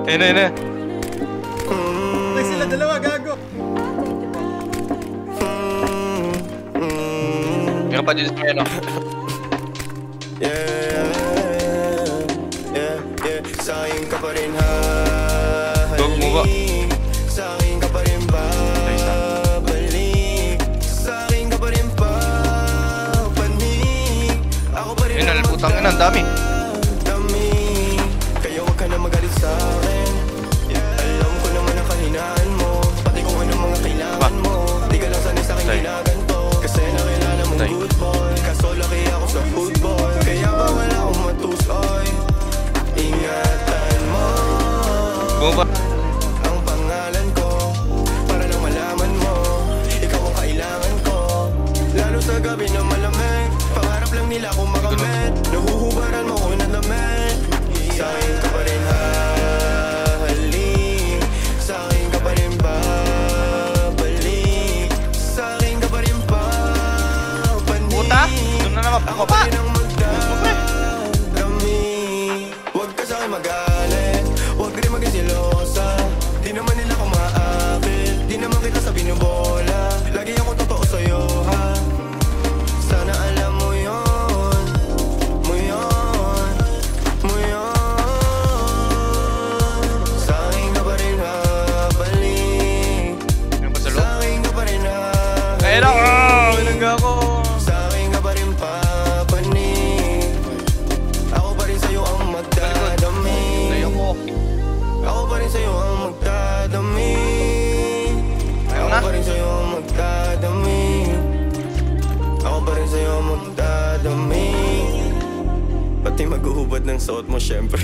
Ayun na, ayun na. Like sila dalawa, gago. Meron pa dito sa may ano. Sa'kin ka pa rin Go, move up. Sa'kin ka pa rin babalik. Sa'kin ka pa rin papanik. Ako pa rin Ayun, naliputang ina, ang dami. Kaya wag ka na magalit sa'kin. Alam ko naman ang kahinaan mo. Pati kung ano mga kailangan mo. Di ka lang sanay sa'kin ginaganto. Kasi nakilala mong good boy. Kaso laki ako sa football. Kaya bawal akong matusoy. Ingatan mo ang pangalan ko, para lang malaman mo, ikaw ang kailangan ko. Lalo sa gabi na malamig, pangarap lang nila kung makamit. Nahuhubaran mo ko na damit. Sa'kin ka pa rin hahalik. Sa'kin ka pa rin babalik. Sa'kin ka pa rin papanik. Puta, doon na naman Ako pa rin ang magdadami. Huwag ka sa'kin magalit, huwag ka rin maging silosa. Di naman nila ako maakit, di naman kita sa binubola. Lagi ako totoo sa'yo, ha? Sana alam mo yun, mo yun, mo yun. Sa'kin ka pa rin habalik. Meron pa sa loob. Sa'kin ka pa rin habalik. Ayun na, binangga ako. Sa'kin ka pa rin papanik. Ako pa rin sa'yo ang magdadami. Layo ko. Ako pa rin sa'yo ang magdadami. Ayaw Ako na. pa rin sa'yo ang magdadami. Ako pa rin sa'yo ang magdadami. Pati maghuhubad ng suot mo syempre.